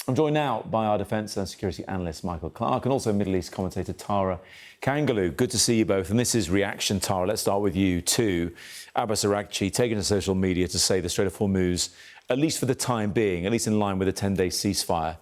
I'm joined now by our defence and security analyst, Michael Clarke, and also Middle East commentator, Tara Kangarlou. Good to see you both. And this is Reaction, Tara. Let's start with you, too. Abbas Aragchi taking to social media to say the Strait of Hormuz, at least for the time being, at least in line with a 10-day ceasefire,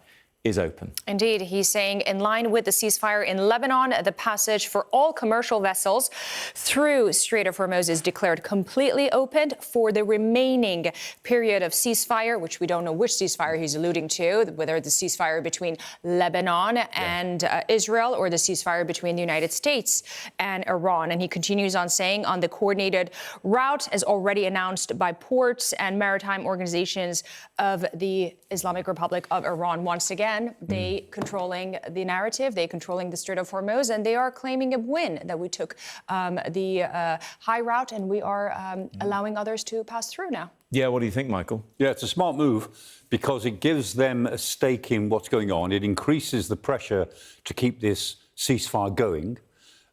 is open. Indeed, he's saying in line with the ceasefire in Lebanon, the passage for all commercial vessels through Strait of Hormuz is declared completely open for the remaining period of ceasefire, which we don't know which ceasefire he's alluding to, whether the ceasefire between Lebanon and Israel or the ceasefire between the United States and Iran. And he continues on saying on the coordinated route, as already announced by ports and maritime organizations of the Islamic Republic of Iran. Once again, they controlling the narrative, they controlling the Strait of Hormuz, and they are claiming a win that we took the high route and we are allowing others to pass through now. Yeah, what do you think, Michael? Yeah, it's a smart move because it gives them a stake in what's going on. It increases the pressure to keep this ceasefire going.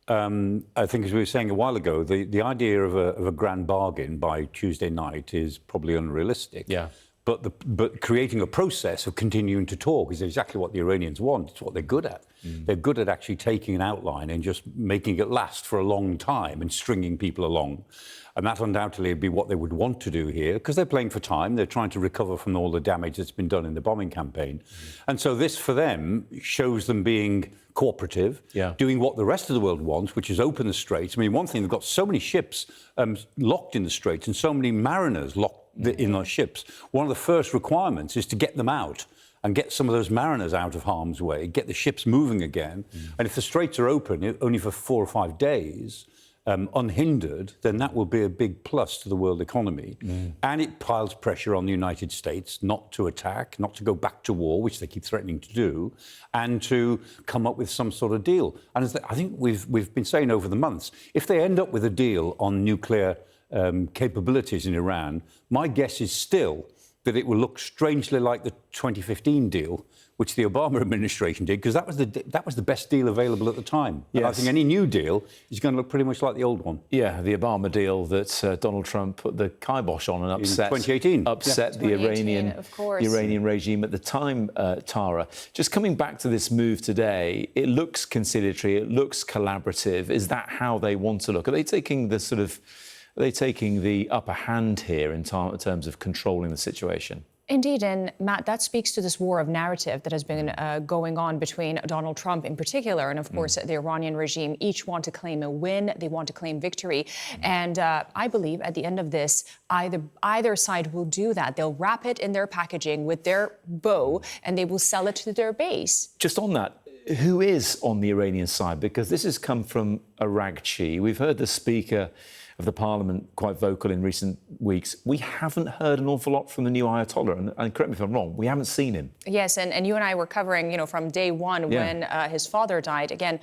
I think, as we were saying a while ago, the idea of a grand bargain by Tuesday night is probably unrealistic. Yeah. But creating a process of continuing to talk is exactly what the Iranians want. It's what they're good at. They're good at actually taking an outline and just making it last for a long time and stringing people along. And that undoubtedly would be what they would want to do here, because they're playing for time. They're trying to recover from all the damage that's been done in the bombing campaign. And so this, for them, shows them being cooperative, doing what the rest of the world wants, which is open the straits. I mean, one thing, they've got so many ships locked in the straits and so many mariners locked in those ships. One of the first requirements is to get them out and get some of those mariners out of harm's way, get the ships moving again. And if the straits are open only for 4 or 5 days, unhindered, then that will be a big plus to the world economy. And it piles pressure on the United States not to attack, not to go back to war, which they keep threatening to do, and to come up with some sort of deal. And as I think we've been saying over the months, if they end up with a deal on nuclear capabilities in Iran, my guess is still that it will look strangely like the 2015 deal, which the Obama administration did, because that was the best deal available at the time. Yes. And I think any new deal is going to look pretty much like the old one. Yeah, the Obama deal that Donald Trump put the kibosh on and upset in 2018. Upset the Iranian regime at the time, Tara. Just coming back to this move today, it looks conciliatory, it looks collaborative. Is that how they want to look? Are they taking the upper hand here in terms of controlling the situation? Indeed, and Matt, that speaks to this war of narrative that has been going on between Donald Trump in particular and, of course, the Iranian regime. Each want to claim a win, they want to claim victory. And I believe at the end of this, either side will do that. They'll wrap it in their packaging with their bow and they will sell it to their base. Just on that, who is on the Iranian side? Because this has come from Aragchi. We've heard the Speaker of the Parliament quite vocal in recent weeks. We haven't heard an awful lot from the new Ayatollah, and correct me if I'm wrong, we haven't seen him. Yes, and you and I were covering, from day one when his father died. Again,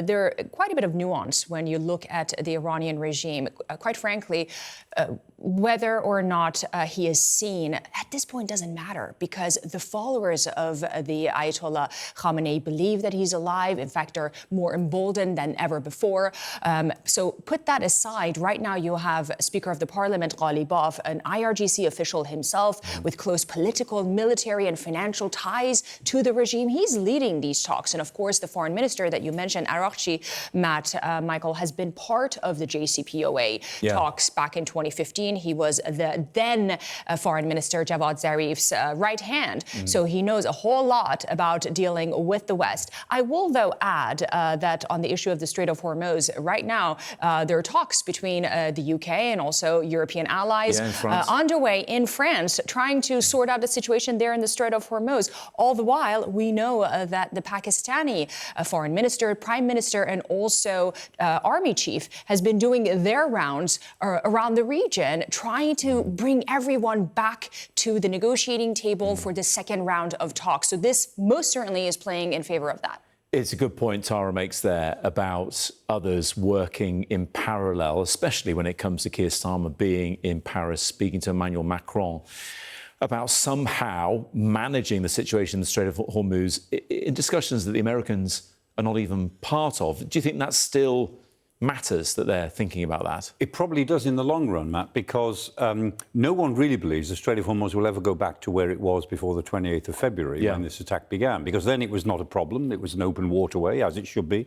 there are quite a bit of nuance when you look at the Iranian regime. Quite frankly, whether or not he is seen at this point doesn't matter, because the followers of the Ayatollah Khamenei believe that he's alive. In fact, are more emboldened than ever before. So put that aside. Right now, you have Speaker of the Parliament, Ghalibaf, an IRGC official himself with close political, military and financial ties to the regime. He's leading these talks. And of course, the foreign minister that you mentioned, Aragchi, Michael, has been part of the JCPOA talks back in 2015. He was the then foreign minister, Javad Zarif's right hand. So he knows a whole lot about dealing with the West. I will, though, add that on the issue of the Strait of Hormuz, right now, there are talks between the UK and also European allies underway in France, trying to sort out the situation there in the Strait of Hormuz. All the while, we know that the Pakistani foreign minister, prime minister, and also army chief has been doing their rounds around the region, trying to bring everyone back to the negotiating table for the second round of talks. So this most certainly is playing in favor of that. It's a good point Tara makes there about others working in parallel, especially when it comes to Keir Starmer being in Paris, speaking to Emmanuel Macron about somehow managing the situation in the Strait of Hormuz in discussions that the Americans are not even part of. Do you think that's still matters that they're thinking about that? It probably does in the long run, Matt, because no one really believes the Strait of Hormuz will ever go back to where it was before the 28th of February when this attack began, because then it was not a problem. It was an open waterway, as it should be.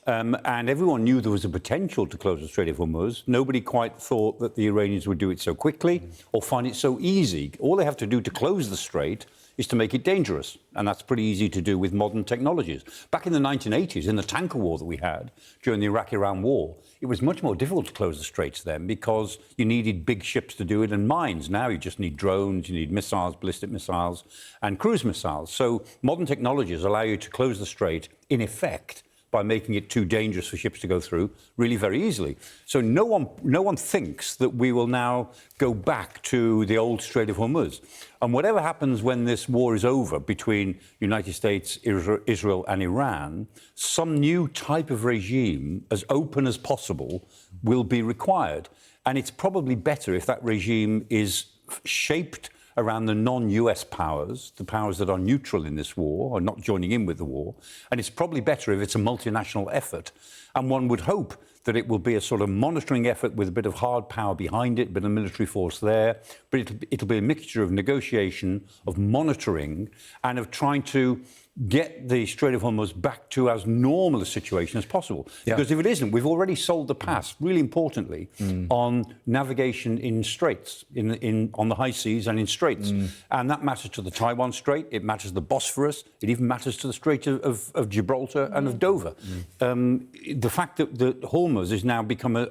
And everyone knew there was a potential to close the Strait of Hormuz. Nobody quite thought that the Iranians would do it so quickly or find it so easy. All they have to do to close the strait is to make it dangerous. And that's pretty easy to do with modern technologies. Back in the 1980s, in the tanker war that we had during the Iraq-Iran war, it was much more difficult to close the straits then because you needed big ships to do it and mines. Now you just need drones, you need missiles, ballistic missiles, and cruise missiles. So modern technologies allow you to close the strait, in effect, by making it too dangerous for ships to go through really very easily. So no one thinks that we will now go back to the old Strait of Hormuz. And whatever happens when this war is over between United States, Israel and Iran, some new type of regime, as open as possible, will be required. And it's probably better if that regime is shaped around the non-US powers, the powers that are neutral in this war, or not joining in with the war. And it's probably better if it's a multinational effort. And one would hope that it will be a sort of monitoring effort with a bit of hard power behind it, a bit of military force there. But it'll be a mixture of negotiation, of monitoring, and of trying to get the Strait of Hormuz back to as normal a situation as possible. Yeah. Because if it isn't, we've already sold the past, really importantly, on navigation in straits, on the high seas and in straits. And that matters to the Taiwan Strait, it matters to the Bosphorus, it even matters to the Strait of Gibraltar and of Dover. The fact that Hormuz has now become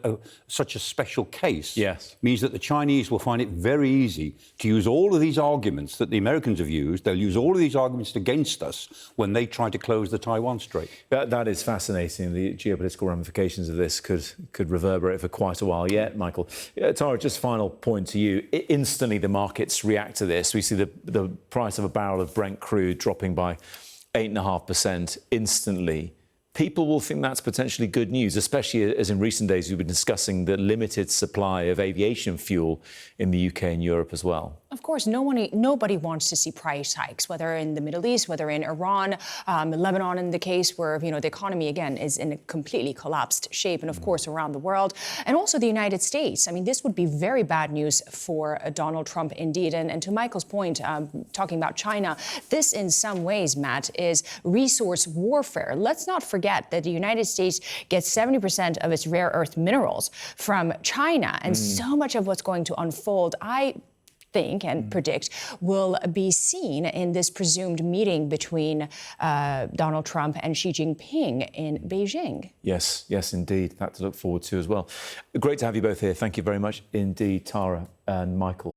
such a special case means that the Chinese will find it very easy to use all of these arguments that the Americans have used. They'll use all of these arguments against us when they try to close the Taiwan Strait. That is fascinating. The geopolitical ramifications of this could reverberate for quite a while yet, Michael. Tara, just final point to you. Instantly, the markets react to this. We see the price of a barrel of Brent crude dropping by 8.5% instantly. People will think that's potentially good news, especially as in recent days we've been discussing the limited supply of aviation fuel in the UK and Europe as well. Of course, nobody wants to see price hikes, whether in the Middle East, whether in Iran, Lebanon in the case where, the economy, again, is in a completely collapsed shape, and of course around the world, and also the United States. I mean, this would be very bad news for Donald Trump indeed. And to Michael's point, talking about China, this in some ways, Matt, is resource warfare. Let's not forget that the United States gets 70% of its rare earth minerals from China, and so much of what's going to unfold, I think and predict, will be seen in this presumed meeting between Donald Trump and Xi Jinping in Beijing. Yes, indeed. That to look forward to as well. Great to have you both here. Thank you very much indeed, Tara and Michael.